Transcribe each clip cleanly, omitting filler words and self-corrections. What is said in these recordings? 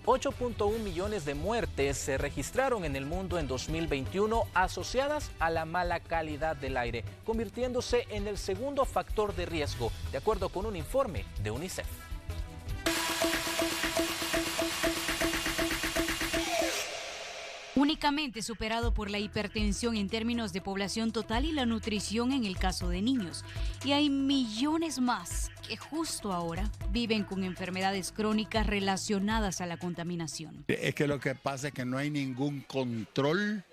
8.1 millones de muertes se registraron en el mundo en 2021 asociadas a la mala calidad del aire, convirtiéndose en el segundo factor de riesgo, de acuerdo con un informe de UNICEF. Únicamente superado por la hipertensión en términos de población total y la nutrición en el caso de niños. Y hay millones más que justo ahora viven con enfermedades crónicas relacionadas a la contaminación. Es que lo que pasa es que no hay ningún control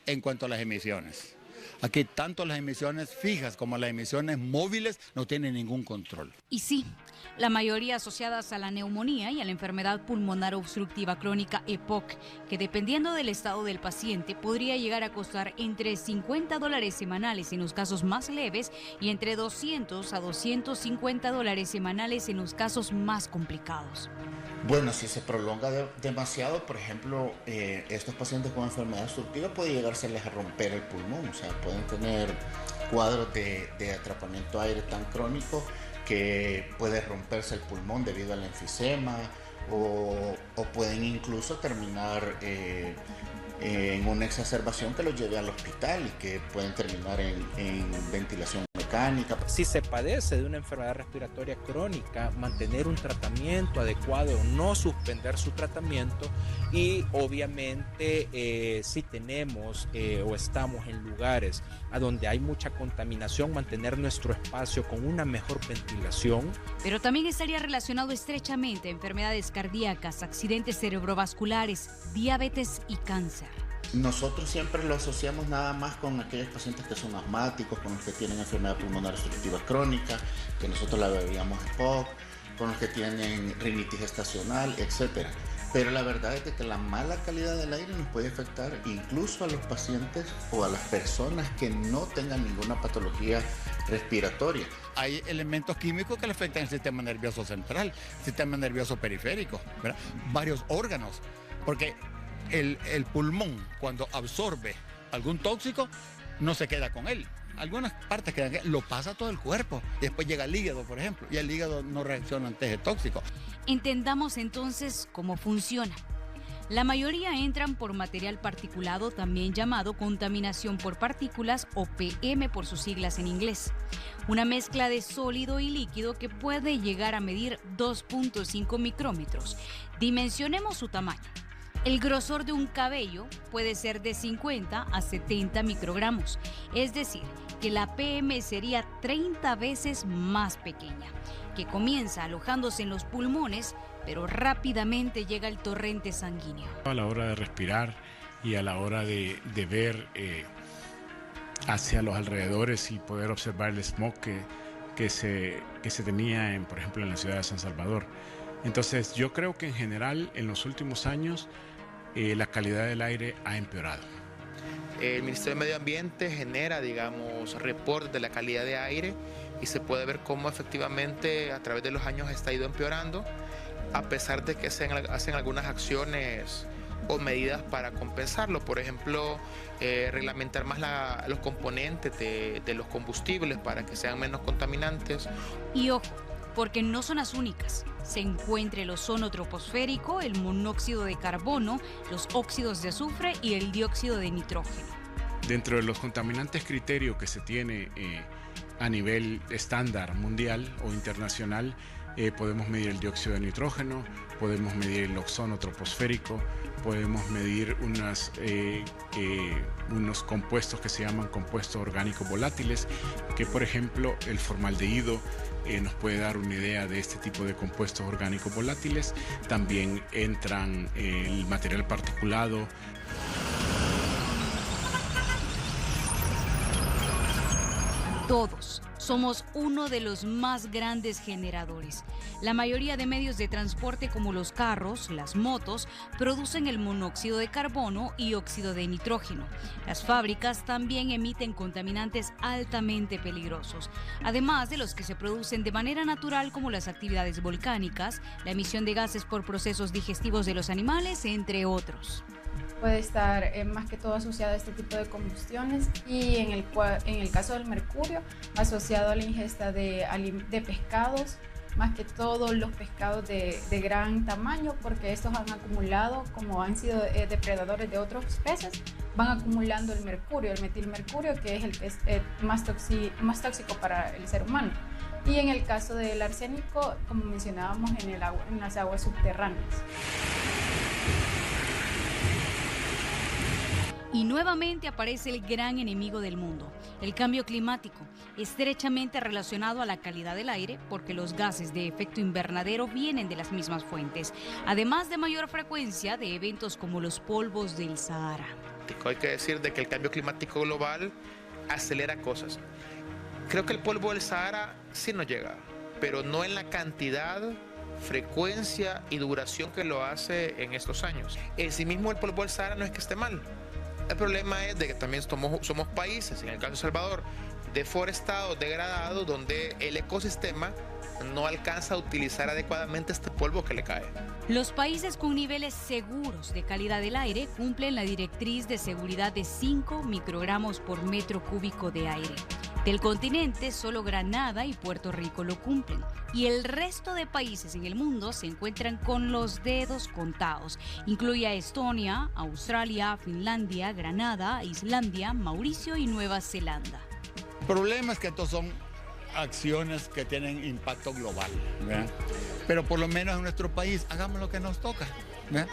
en cuanto a las emisiones. Aquí tanto las emisiones fijas como las emisiones móviles no tienen ningún control. Y sí, la mayoría asociadas a la neumonía y a la enfermedad pulmonar obstructiva crónica EPOC, que dependiendo del estado del paciente podría llegar a costar entre $50 semanales en los casos más leves y entre $200 a $250 semanales en los casos más complicados. Bueno, si se prolonga demasiado, por ejemplo, estos pacientes con enfermedad obstructiva puede llegárseles a romper el pulmón, o sea, pueden tener cuadros de atrapamiento de aire tan crónico que puede romperse el pulmón debido al enfisema o pueden incluso terminar en una exacerbación que los lleve al hospital y que pueden terminar en ventilación mecánica. Si se padece de una enfermedad respiratoria crónica, mantener un tratamiento adecuado, no suspender su tratamiento y obviamente si tenemos o estamos en lugares a donde hay mucha contaminación, mantener nuestro espacio con una mejor ventilación. Pero también estaría relacionado estrechamente a enfermedades cardíacas, accidentes cerebrovasculares, diabetes y cáncer. Nosotros siempre lo asociamos nada más con aquellos pacientes que son asmáticos, con los que tienen enfermedad pulmonar obstructiva crónica, que nosotros la veíamos EPOC, con los que tienen rinitis estacional, etc. Pero la verdad es que la mala calidad del aire nos puede afectar incluso a los pacientes o a las personas que no tengan ninguna patología respiratoria. Hay elementos químicos que le afectan el sistema nervioso central, sistema nervioso periférico, ¿verdad? Varios órganos, porque el pulmón, cuando absorbe algún tóxico, no se queda con él. Algunas partes quedan, lo pasa a todo el cuerpo. Y después llega al hígado, por ejemplo, y el hígado no reacciona ante ese tóxico. Entendamos entonces cómo funciona. La mayoría entran por material particulado, también llamado contaminación por partículas o PM por sus siglas en inglés. Una mezcla de sólido y líquido que puede llegar a medir 2.5 micrómetros. Dimensionemos su tamaño. El grosor de un cabello puede ser de 50 a 70 microgramos, es decir, que la PM sería 30 veces más pequeña, que comienza alojándose en los pulmones, pero rápidamente llega al torrente sanguíneo. A la hora de respirar y a la hora de ver hacia los alrededores y poder observar el smog que se tenía, por ejemplo, en la ciudad de San Salvador. Entonces, yo creo que en general, en los últimos años, la calidad del aire ha empeorado. El Ministerio de Medio Ambiente genera, digamos, reportes de la calidad de aire y se puede ver cómo efectivamente a través de los años está ido empeorando, a pesar de que se hacen algunas acciones o medidas para compensarlo. Por ejemplo, reglamentar más los componentes de los combustibles para que sean menos contaminantes. Y ojo, porque no son las únicas. Se encuentra el ozono troposférico, el monóxido de carbono, los óxidos de azufre y el dióxido de nitrógeno. Dentro de los contaminantes criterios que se tiene a nivel estándar mundial o internacional, podemos medir el dióxido de nitrógeno, podemos medir el ozono troposférico, podemos medir unos compuestos que se llaman compuestos orgánicos volátiles, que por ejemplo el formaldehído nos puede dar una idea de este tipo de compuestos orgánicos volátiles. También entran el material particulado. Todos somos uno de los más grandes generadores. La mayoría de medios de transporte como los carros, las motos, producen el monóxido de carbono y óxido de nitrógeno. Las fábricas también emiten contaminantes altamente peligrosos, además de los que se producen de manera natural como las actividades volcánicas, la emisión de gases por procesos digestivos de los animales, entre otros. Puede estar más que todo asociado a este tipo de combustiones y en el caso del mercurio asociado a la ingesta de pescados más que todo los pescados de gran tamaño, porque estos han acumulado, como han sido depredadores de otros peces, van acumulando el mercurio, el metilmercurio, que es el pez más tóxico para el ser humano. Y en el caso del arsénico, como mencionábamos, en las aguas subterráneas. Y nuevamente aparece el gran enemigo del mundo, el cambio climático, estrechamente relacionado a la calidad del aire porque los gases de efecto invernadero vienen de las mismas fuentes, además de mayor frecuencia de eventos como los polvos del Sahara. Hay que decir de que el cambio climático global acelera cosas. Creo que el polvo del Sahara sí nos llega, pero no en la cantidad, frecuencia y duración que lo hace en estos años. En sí mismo el polvo del Sahara no es que esté mal. El problema es de que también somos países, en el caso de Salvador, deforestados, degradados, donde el ecosistema no alcanza a utilizar adecuadamente este polvo que le cae. Los países con niveles seguros de calidad del aire cumplen la directriz de seguridad de 5 microgramos por metro cúbico de aire. Del continente, solo Granada y Puerto Rico lo cumplen. Y el resto de países en el mundo se encuentran con los dedos contados. Incluye a Estonia, Australia, Finlandia, Granada, Islandia, Mauricio y Nueva Zelanda. El problema es que estos son acciones que tienen impacto global, ¿verdad? Pero por lo menos en nuestro país hagamos lo que nos toca, ¿verdad?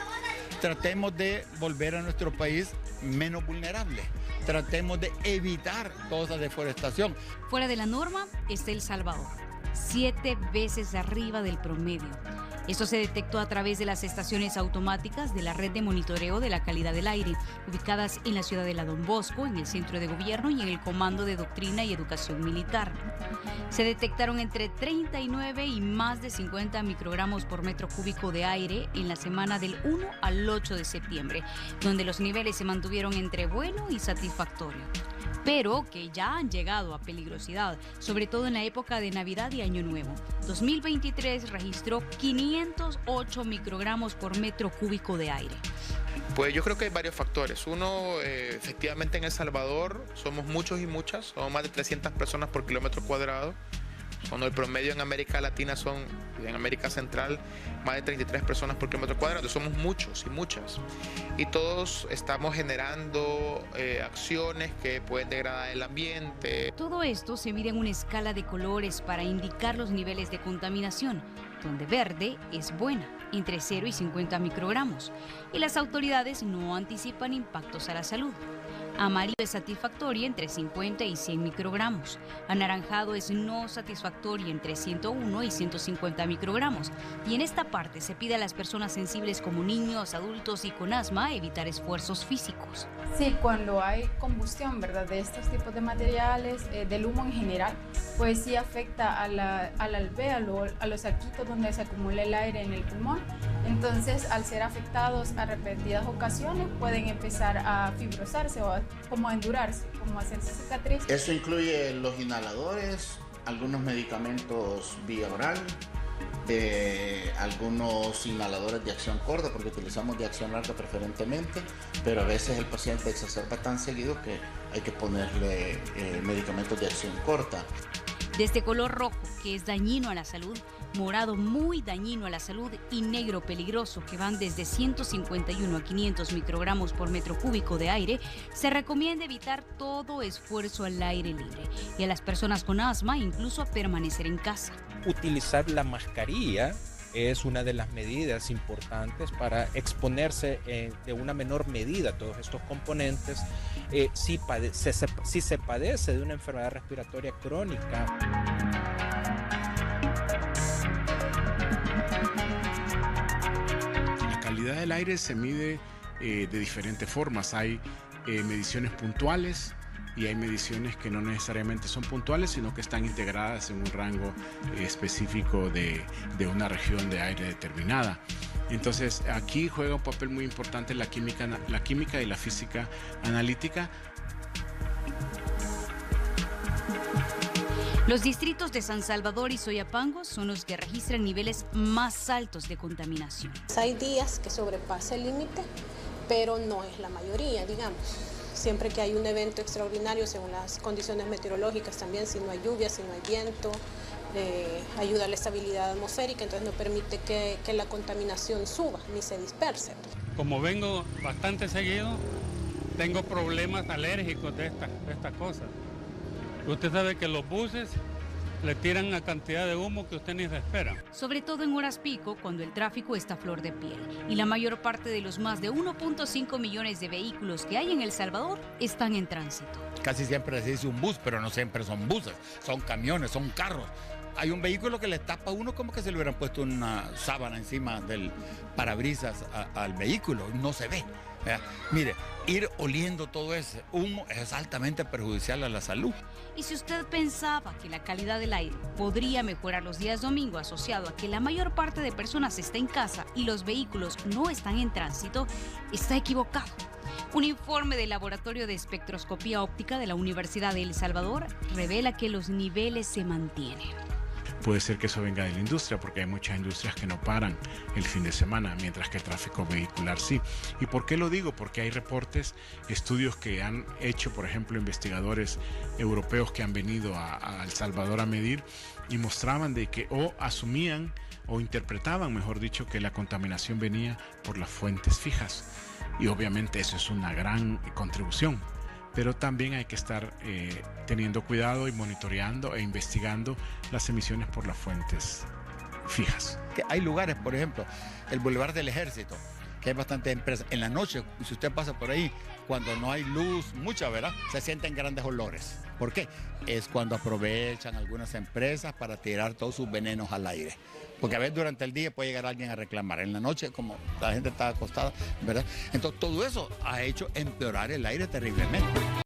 Tratemos de volver a nuestro país menos vulnerable. Tratemos de evitar toda esa deforestación. Fuera de la norma está El Salvador, 7 veces arriba del promedio. Esto se detectó a través de las estaciones automáticas de la red de monitoreo de la calidad del aire, ubicadas en la Ciudadela Don Bosco, en el Centro de Gobierno y en el Comando de Doctrina y Educación Militar. Se detectaron entre 39 y más de 50 microgramos por metro cúbico de aire en la semana del 1 al 8 de septiembre, donde los niveles se mantuvieron entre bueno y satisfactorio, pero que ya han llegado a peligrosidad, sobre todo en la época de Navidad y Año Nuevo. 2023 registró 508 microgramos por metro cúbico de aire. Pues yo creo que hay varios factores. Uno, efectivamente en El Salvador somos muchos y muchas, somos más de 300 personas por kilómetro cuadrado. Cuando el promedio en América Latina son, en América Central, más de 33 personas por kilómetro cuadrado. Somos muchos y muchas. Y todos estamos generando acciones que pueden degradar el ambiente. Todo esto se mide en una escala de colores para indicar los niveles de contaminación, donde verde es buena, entre 0 y 50 microgramos, y las autoridades no anticipan impactos a la salud. Amarillo es satisfactoria entre 50 y 100 microgramos. Anaranjado es no satisfactoria entre 101 y 150 microgramos. Y en esta parte se pide a las personas sensibles como niños, adultos y con asma evitar esfuerzos físicos. Sí, cuando hay combustión, ¿verdad?, de estos tipos de materiales, del humo en general, pues sí afecta al alvéolo, a los saquitos donde se acumula el aire en el pulmón. Entonces, al ser afectados a repetidas ocasiones, pueden empezar a fibrosarse o como a endurarse, como a hacerse cicatriz. Eso incluye los inhaladores, algunos medicamentos vía oral, algunos inhaladores de acción corta, porque utilizamos de acción larga preferentemente, pero a veces el paciente exacerba tan seguido que hay que ponerle medicamentos de acción corta. Desde color rojo, que es dañino a la salud, morado muy dañino a la salud y negro peligroso, que van desde 151 a 500 microgramos por metro cúbico de aire, se recomienda evitar todo esfuerzo al aire libre y a las personas con asma incluso a permanecer en casa. Utilizar la mascarilla es una de las medidas importantes para exponerse de una menor medida a todos estos componentes. Si se padece de una enfermedad respiratoria crónica. La calidad del aire se mide de diferentes formas. Hay mediciones puntuales y hay mediciones que no necesariamente son puntuales, sino que están integradas en un rango específico de una región de aire determinada. Entonces aquí juega un papel muy importante la química y la física analítica. Los distritos de San Salvador y Soyapango son los que registran niveles más altos de contaminación. Hay días que sobrepasa el límite, pero no es la mayoría, digamos. Siempre que hay un evento extraordinario, según las condiciones meteorológicas también, si no hay lluvia, si no hay viento, ayuda a la estabilidad atmosférica, entonces no permite que la contaminación suba ni se disperse. Como vengo bastante seguido, tengo problemas alérgicos de estas cosas. Usted sabe que los buses le tiran una cantidad de humo que usted ni se espera. Sobre todo en horas pico, cuando el tráfico está a flor de piel y la mayor parte de los más de 1.5 millones de vehículos que hay en El Salvador están en tránsito. Casi siempre se dice un bus, pero no siempre son buses, son camiones, son carros. Hay un vehículo que le tapa a uno como que se le hubieran puesto una sábana encima del parabrisas al vehículo, no se ve. Mire, ir oliendo todo ese humo es altamente perjudicial a la salud. Y si usted pensaba que la calidad del aire podría mejorar los días domingo asociado a que la mayor parte de personas está en casa y los vehículos no están en tránsito, está equivocado. Un informe del Laboratorio de Espectroscopía Óptica de la Universidad de El Salvador revela que los niveles se mantienen. Puede ser que eso venga de la industria, porque hay muchas industrias que no paran el fin de semana, mientras que el tráfico vehicular sí. ¿Y por qué lo digo? Porque hay reportes, estudios que han hecho, por ejemplo, investigadores europeos que han venido a El Salvador a medir y mostraban de que o asumían o interpretaban, mejor dicho, que la contaminación venía por las fuentes fijas. Y obviamente eso es una gran contribución. Pero también hay que estar teniendo cuidado y monitoreando e investigando las emisiones por las fuentes fijas. Hay lugares, por ejemplo, el Boulevard del Ejército, que hay bastantes empresas. En la noche, si usted pasa por ahí, cuando no hay luz, mucha, ¿verdad? Se sienten grandes olores. ¿Por qué? Es cuando aprovechan algunas empresas para tirar todos sus venenos al aire. Porque a veces durante el día puede llegar alguien a reclamar. En la noche, como la gente está acostada, ¿verdad? Entonces todo eso ha hecho empeorar el aire terriblemente.